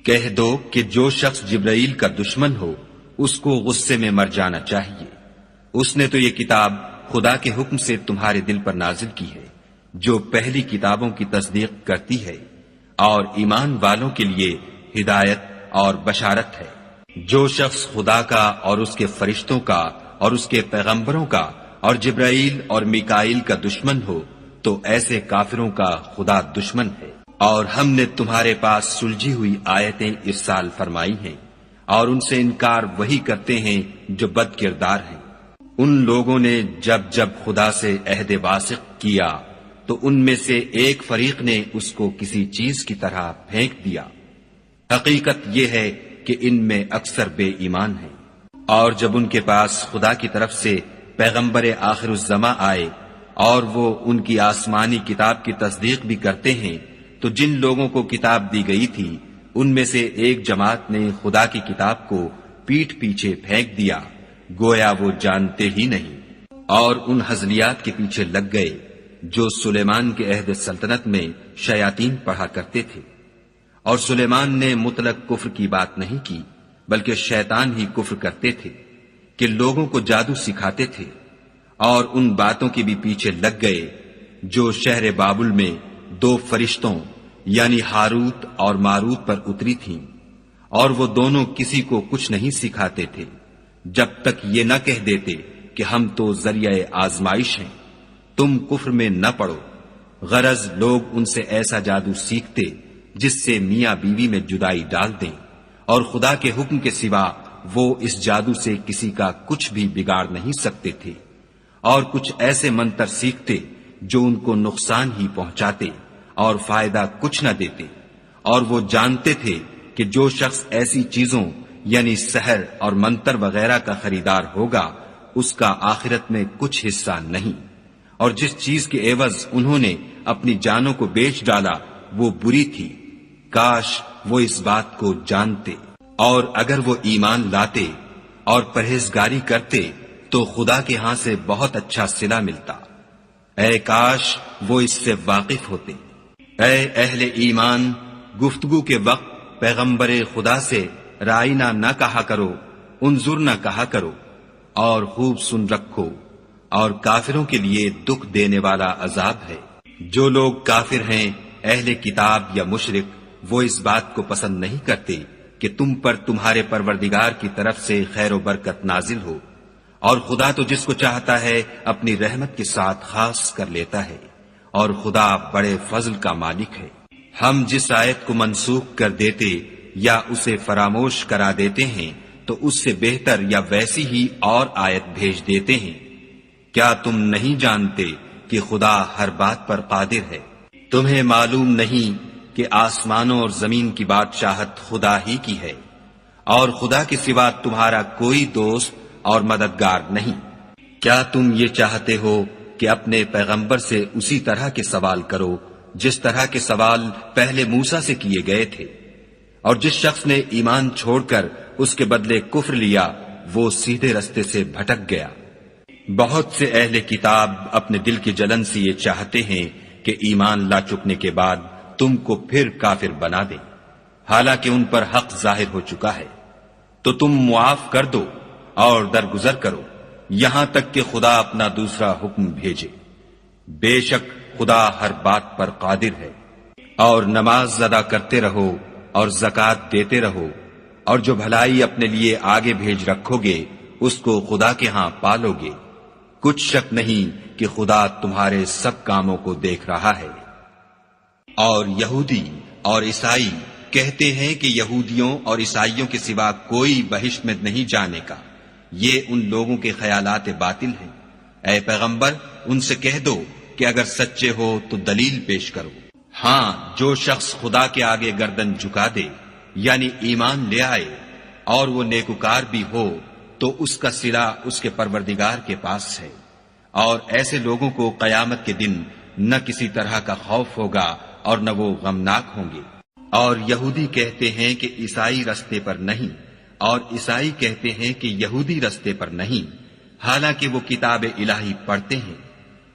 کہہ دو کہ جو شخص جبرائیل کا دشمن ہو اس کو غصے میں مر جانا چاہیے، اس نے تو یہ کتاب خدا کے حکم سے تمہارے دل پر نازل کی ہے جو پہلی کتابوں کی تصدیق کرتی ہے اور ایمان والوں کے لیے ہدایت اور بشارت ہے۔ جو شخص خدا کا اور اس کے فرشتوں کا اور اس کے پیغمبروں کا اور جبرائیل اور میکائیل کا دشمن ہو تو ایسے کافروں کا خدا دشمن ہے۔ اور ہم نے تمہارے پاس سلجھی ہوئی آیتیں ارسال فرمائی ہیں اور ان سے انکار وہی کرتے ہیں جو بد کردار ہیں۔ ان لوگوں نے جب جب خدا سے عہد واثق کیا تو ان میں سے ایک فریق نے اس کو کسی چیز کی طرح پھینک دیا۔ حقیقت یہ ہے کہ ان میں اکثر بے ایمان ہیں۔ اور جب ان کے پاس خدا کی طرف سے پیغمبر آخر الزماں آئے اور وہ ان کی آسمانی کتاب کی تصدیق بھی کرتے ہیں تو جن لوگوں کو کتاب دی گئی تھی ان میں سے ایک جماعت نے خدا کی کتاب کو پیٹھ پیچھے پھینک دیا گویا وہ جانتے ہی نہیں، اور ان ہزلیات کے پیچھے لگ گئے جو سلیمان کے عہد سلطنت میں شیاطین پڑھا کرتے تھے۔ اور سلیمان نے مطلق کفر کی بات نہیں کی بلکہ شیطان ہی کفر کرتے تھے کہ لوگوں کو جادو سکھاتے تھے، اور ان باتوں کے بھی پیچھے لگ گئے جو شہر بابل میں دو فرشتوں یعنی ہاروت اور ماروت پر اتری تھیں، اور وہ دونوں کسی کو کچھ نہیں سکھاتے تھے جب تک یہ نہ کہہ دیتے کہ ہم تو ذریعہ آزمائش ہیں، تم کفر میں نہ پڑو۔ غرض لوگ ان سے ایسا جادو سیکھتے جس سے میاں بیوی میں جدائی ڈال دیں، اور خدا کے حکم کے سوا وہ اس جادو سے کسی کا کچھ بھی بگاڑ نہیں سکتے تھے، اور کچھ ایسے منتر سیکھتے جو ان کو نقصان ہی پہنچاتے اور فائدہ کچھ نہ دیتے، اور وہ جانتے تھے کہ جو شخص ایسی چیزوں یعنی سحر اور منتر وغیرہ کا خریدار ہوگا اس کا آخرت میں کچھ حصہ نہیں، اور جس چیز کے عوض انہوں نے اپنی جانوں کو بیچ ڈالا وہ بری تھی، کاش وہ اس بات کو جانتے۔ اور اگر وہ ایمان لاتے اور پرہیزگاری کرتے تو خدا کے ہاں سے بہت اچھا صلہ ملتا، اے کاش وہ اس سے واقف ہوتے۔ اے اہل ایمان، گفتگو کے وقت پیغمبر خدا سے رائنا نہ کہا کرو، انظر نہ کہا کرو، اور خوب سن رکھو، اور کافروں کے لیے دکھ دینے والا عذاب ہے۔ جو لوگ کافر ہیں اہل کتاب یا مشرک وہ اس بات کو پسند نہیں کرتے کہ تم پر تمہارے پروردگار کی طرف سے خیر و برکت نازل ہو، اور خدا تو جس کو چاہتا ہے اپنی رحمت کے ساتھ خاص کر لیتا ہے، اور خدا بڑے فضل کا مالک ہے۔ ہم جس آیت کو منسوخ کر دیتے یا اسے فراموش کرا دیتے ہیں تو اس سے بہتر یا ویسی ہی اور آیت بھیج دیتے ہیں۔ کیا تم نہیں جانتے کہ خدا ہر بات پر قادر ہے؟ تمہیں معلوم نہیں کہ آسمانوں اور زمین کی بادشاہت خدا ہی کی ہے، اور خدا کے سوا تمہارا کوئی دوست اور مددگار نہیں۔ کیا تم یہ چاہتے ہو کہ اپنے پیغمبر سے اسی طرح کے سوال کرو جس طرح کے سوال پہلے موسیٰ سے کیے گئے تھے؟ اور جس شخص نے ایمان چھوڑ کر اس کے بدلے کفر لیا وہ سیدھے رستے سے بھٹک گیا۔ بہت سے اہل کتاب اپنے دل کی جلن سے یہ چاہتے ہیں کہ ایمان لا چکنے کے بعد تم کو پھر کافر بنا دیں، حالانکہ ان پر حق ظاہر ہو چکا ہے۔ تو تم معاف کر دو اور درگزر کرو یہاں تک کہ خدا اپنا دوسرا حکم بھیجے۔ بے شک خدا ہر بات پر قادر ہے۔ اور نماز ادا کرتے رہو اور زکوٰۃ دیتے رہو، اور جو بھلائی اپنے لیے آگے بھیج رکھو گے اس کو خدا کے ہاں پالو گے۔ کچھ شک نہیں کہ خدا تمہارے سب کاموں کو دیکھ رہا ہے۔ اور یہودی اور عیسائی کہتے ہیں کہ یہودیوں اور عیسائیوں کے سوا کوئی بہشت میں نہیں جانے کا، یہ ان لوگوں کے خیالات باطل ہیں۔ اے پیغمبر ان سے کہہ دو کہ اگر سچے ہو تو دلیل پیش کرو۔ ہاں، جو شخص خدا کے آگے گردن جھکا دے یعنی ایمان لے آئے اور وہ نیکوکار بھی ہو تو اس کا صلہ اس کے پروردگار کے پاس ہے، اور ایسے لوگوں کو قیامت کے دن نہ کسی طرح کا خوف ہوگا اور نہ وہ غمناک ہوں گے۔ اور یہودی کہتے ہیں کہ عیسائی رستے پر نہیں، اور عیسائی کہتے ہیں کہ یہودی رستے پر نہیں، حالانکہ وہ کتاب الہی پڑھتے ہیں۔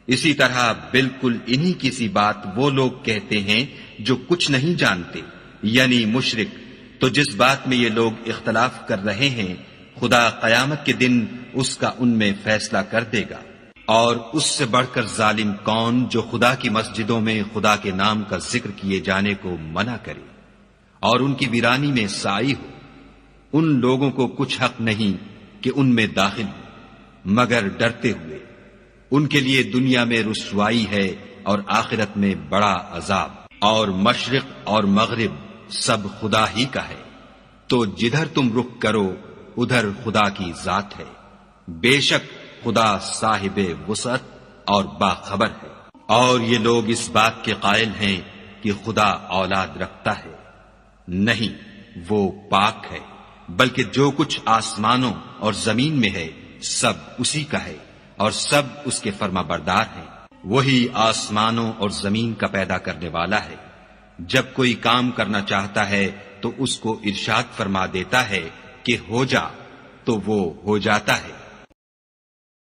اسی طرح بالکل انہی کی سی بات وہ لوگ کہتے ہیں جو کچھ نہیں جانتے، یعنی مشرک تو جس بات میں یہ لوگ اختلاف کر رہے ہیں خدا قیامت کے دن اس کا ان میں فیصلہ کر دے گا۔ اور اس سے بڑھ کر ظالم کون جو خدا کی مسجدوں میں خدا کے نام کا ذکر کیے جانے کو منع کرے اور ان کی ویرانی میں سائی ہو۔ ان لوگوں کو کچھ حق نہیں کہ ان میں داخل ہو مگر ڈرتے ہوئے۔ ان کے لیے دنیا میں رسوائی ہے اور آخرت میں بڑا عذاب۔ اور مشرق اور مغرب سب خدا ہی کا ہے، تو جدھر تم رخ کرو ادھر خدا کی ذات ہے۔ بے شک خدا صاحب وسعت اور باخبر ہے۔ اور یہ لوگ اس بات کے قائل ہیں کہ خدا اولاد رکھتا ہے، نہیں، وہ پاک ہے، بلکہ جو کچھ آسمانوں اور زمین میں ہے سب اسی کا ہے اور سب اس کے فرما بردار ہیں۔ وہی آسمانوں اور زمین کا پیدا کرنے والا ہے۔ جب کوئی کام کرنا چاہتا ہے تو اس کو ارشاد فرما دیتا ہے کہ ہو جا، تو وہ ہو جاتا ہے۔